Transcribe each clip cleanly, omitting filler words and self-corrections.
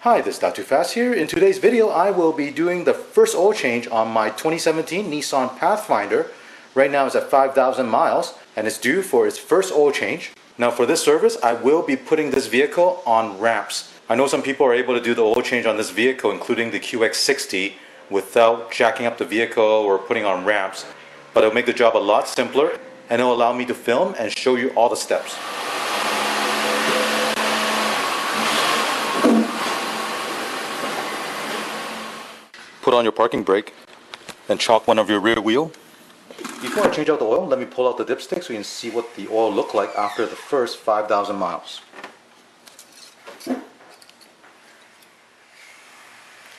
Hi, this is Not Too Fast here. In today's video, I will be doing the first oil change on my 2017 Nissan Pathfinder. Right now it's at 5,000 miles and it's due for its first oil change. Now for this service, I will be putting this vehicle on ramps. I know some people are able to do the oil change on this vehicle, including the QX60, without jacking up the vehicle or putting on ramps. But it'll make the job a lot simpler and it'll allow me to film and show you all the steps. Put on your parking brake and chalk one of your rear wheel. Before I change out the oil, let me pull out the dipstick so you can see what the oil looked like after the first 5,000 miles.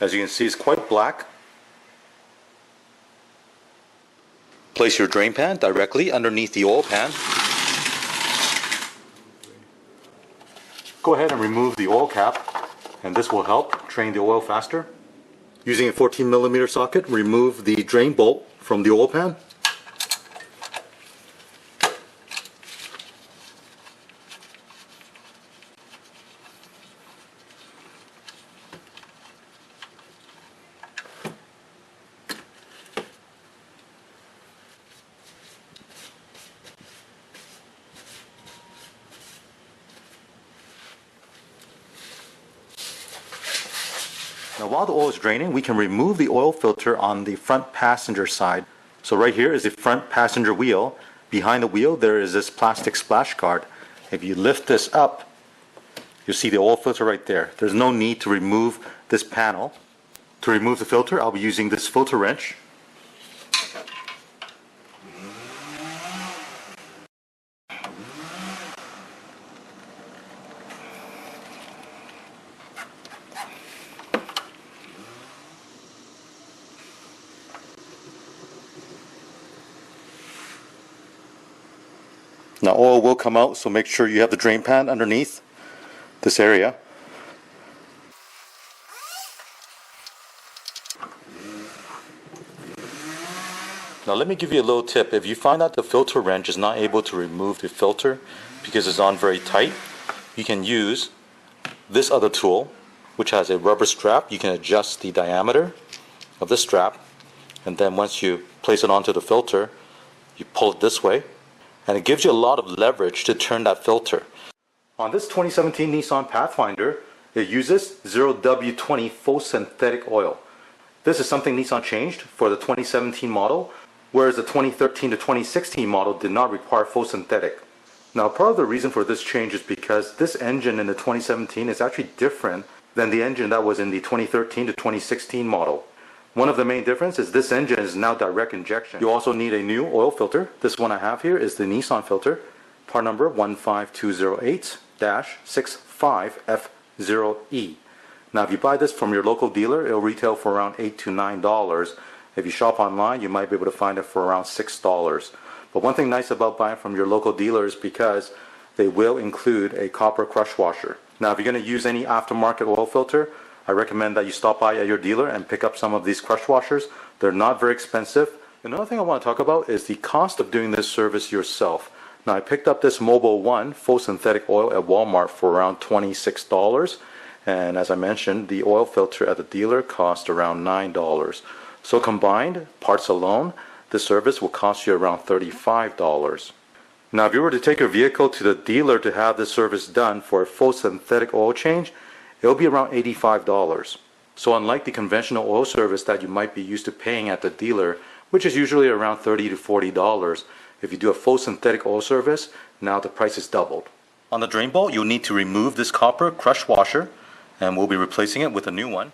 As you can see, it's quite black. Place your drain pan directly underneath the oil pan. Go ahead and remove the oil cap, and this will help drain the oil faster. Using a 14mm socket, remove the drain bolt from the oil pan. Now while the oil is draining, we can remove the oil filter on the front passenger side. So right here is the front passenger wheel. Behind the wheel there is this plastic splash guard. If you lift this up, you'll see the oil filter right there. There's no need to remove this panel. To remove the filter, I'll be using this filter wrench. Now oil will come out, so make sure you have the drain pan underneath this area. Now let me give you a little tip. If you find that the filter wrench is not able to remove the filter because it's on very tight, you can use this other tool which has a rubber strap. You can adjust the diameter of the strap, and then once you place it onto the filter, you pull it this way. And it gives you a lot of leverage to turn that filter. On this 2017 Nissan Pathfinder, it uses 0W20 faux synthetic oil. This is something Nissan changed for the 2017 model, whereas the 2013 to 2016 model did not require faux synthetic. Now part of the reason for this change is because this engine in the 2017 is actually different than the engine that was in the 2013 to 2016 model. One of the main differences is this engine is now direct injection. You also need a new oil filter. This one I have here is the Nissan filter, part number 15208-65F0E. Now if you buy this from your local dealer, it'll retail for around $8 to $9. If you shop online, you might be able to find it for around $6. But one thing nice about buying from your local dealer is because they will include a copper crush washer. Now if you're going to use any aftermarket oil filter, I recommend that you stop by at your dealer and pick up some of these crush washers. They're not very expensive. Another thing I want to talk about is the cost of doing this service yourself. Now I picked up this Mobil 1 faux synthetic oil at Walmart for around $26. And as I mentioned, the oil filter at the dealer cost around $9. So combined, parts alone, this service will cost you around $35. Now if you were to take your vehicle to the dealer to have this service done for a faux synthetic oil change, it'll be around $85. So unlike the conventional oil service that you might be used to paying at the dealer, which is usually around $30 to $40, if you do a full synthetic oil service, now the price is doubled. On the drain bolt, you'll need to remove this copper crush washer, and we'll be replacing it with a new one.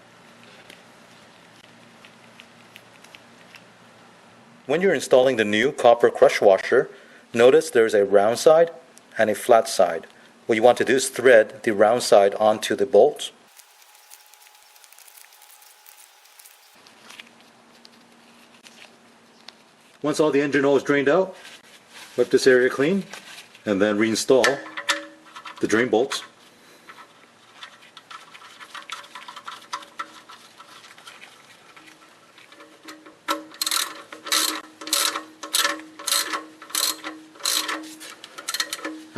When you're installing the new copper crush washer, notice there's a round side and a flat side. What you want to do is thread the round side onto the bolt. Once all the engine oil is drained out, wipe this area clean and then reinstall the drain bolts.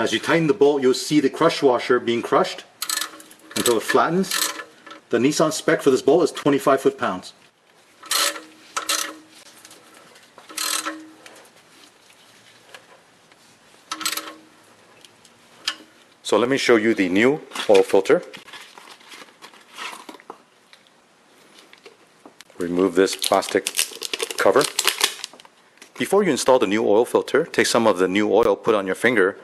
As you tighten the bolt, you'll see the crush washer being crushed until it flattens. The Nissan spec for this bolt is 25 foot-pounds. So let me show you the new oil filter. Remove this plastic cover. Before you install the new oil filter, take some of the new oil, put on your finger,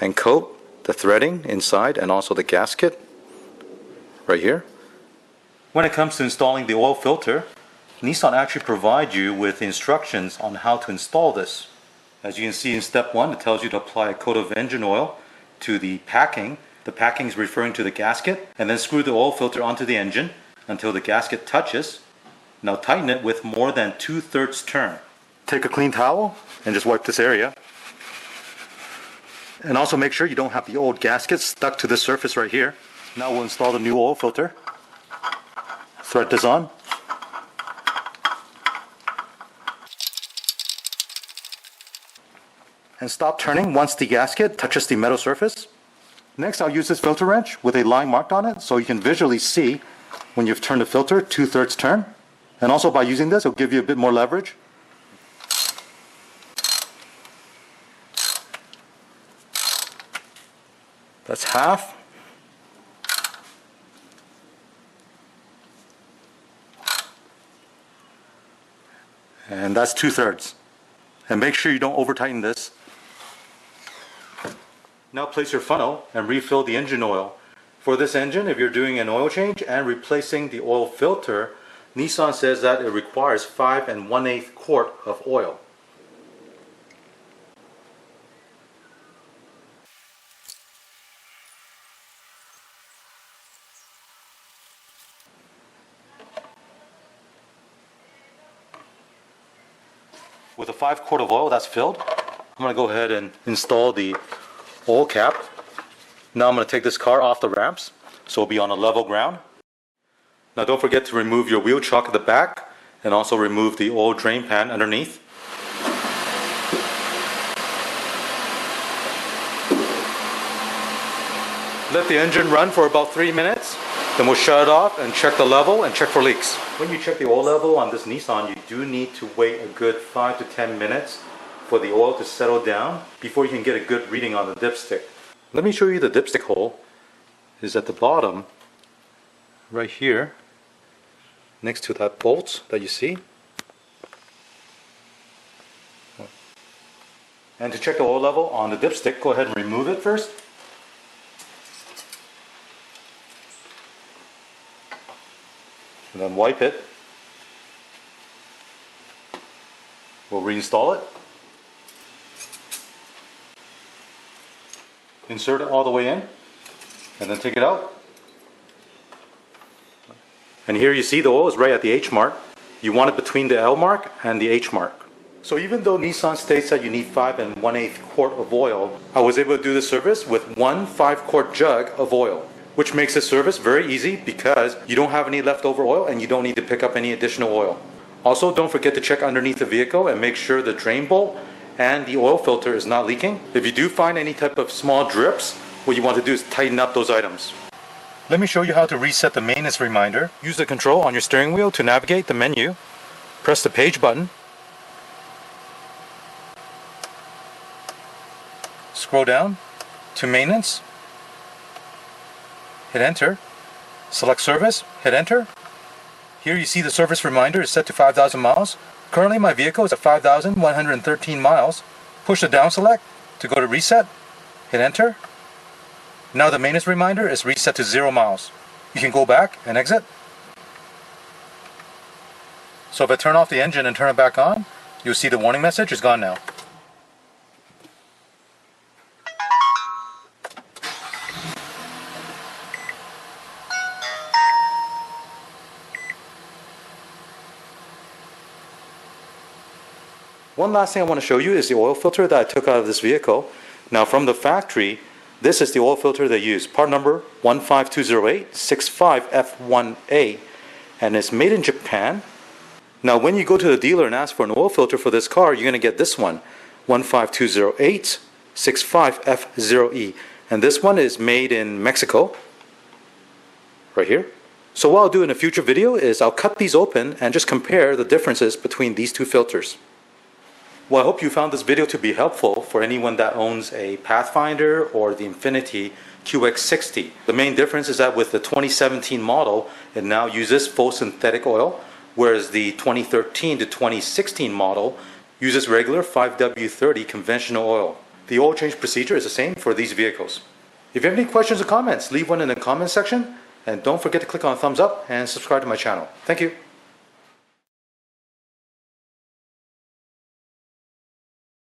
and coat the threading inside and also the gasket right here. When it comes to installing the oil filter, Nissan actually provides you with instructions on how to install this. As you can see in step 1, it tells you to apply a coat of engine oil to the packing. The packing is referring to the gasket, and then screw the oil filter onto the engine until the gasket touches. Now tighten it with more than 2/3 turn. Take a clean towel and just wipe this area. And also make sure you don't have the old gasket stuck to this surface right here. Now we'll install the new oil filter. Thread this on. And stop turning once the gasket touches the metal surface. Next, I'll use this filter wrench with a line marked on it so you can visually see when you've turned the filter 2/3 turn. And also by using this, it'll give you a bit more leverage. That's half. And that's 2/3. And make sure you don't over tighten this. Now place your funnel and refill the engine oil. For this engine, if you're doing an oil change and replacing the oil filter, Nissan says that it requires 5 1/8 quart of oil. With a 5 quart of oil that's filled, I'm going to go ahead and install the oil cap. Now I'm going to take this car off the ramps so it'll be on a level ground. Now don't forget to remove your wheel chock at the back and also remove the oil drain pan underneath. Let the engine run for about 3 minutes, then we'll shut it off and check the level and check for leaks. When you check the oil level on this Nissan, you do need to wait a good 5 to 10 minutes for the oil to settle down before you can get a good reading on the dipstick. Let me show you the dipstick hole. Is at the bottom right here next to that bolt that you see. And to check the oil level on the dipstick, go ahead and remove it first. And then wipe it. We'll reinstall it. Insert it all the way in. And then take it out. And here you see the oil is right at the H mark. You want it between the L mark and the H mark. So even though Nissan states that you need 5 1/8 quart of oil, I was able to do the service with one 5-quart jug of oil, which makes this service very easy because you don't have any leftover oil and you don't need to pick up any additional oil. Also, don't forget to check underneath the vehicle and make sure the drain bolt and the oil filter is not leaking. If you do find any type of small drips, what you want to do is tighten up those items. Let me show you how to reset the maintenance reminder. Use the control on your steering wheel to navigate the menu. Press the page button. Scroll down to maintenance. Hit enter. Select service. Hit enter. Here you see the service reminder is set to 5,000 miles. Currently my vehicle is at 5,113 miles. Push the down select to go to reset. Hit enter. Now the maintenance reminder is reset to 0 miles. You can go back and exit. So if I turn off the engine and turn it back on, you'll see the warning message is gone now. One last thing I want to show you is the oil filter that I took out of this vehicle. Now from the factory, this is the oil filter they use, part number 15208-65F1A, and it's made in Japan. Now when you go to the dealer and ask for an oil filter for this car, you're going to get this one, 15208-65F0E, and this one is made in Mexico, right here. So what I'll do in a future video is I'll cut these open and just compare the differences between these two filters. Well, I hope you found this video to be helpful for anyone that owns a Pathfinder or the Infinity QX60. The main difference is that with the 2017 model, it now uses full synthetic oil, whereas the 2013 to 2016 model uses regular 5W30 conventional oil. The oil change procedure is the same for these vehicles. If you have any questions or comments, leave one in the comment section, and don't forget to click on thumbs up and subscribe to my channel. Thank you.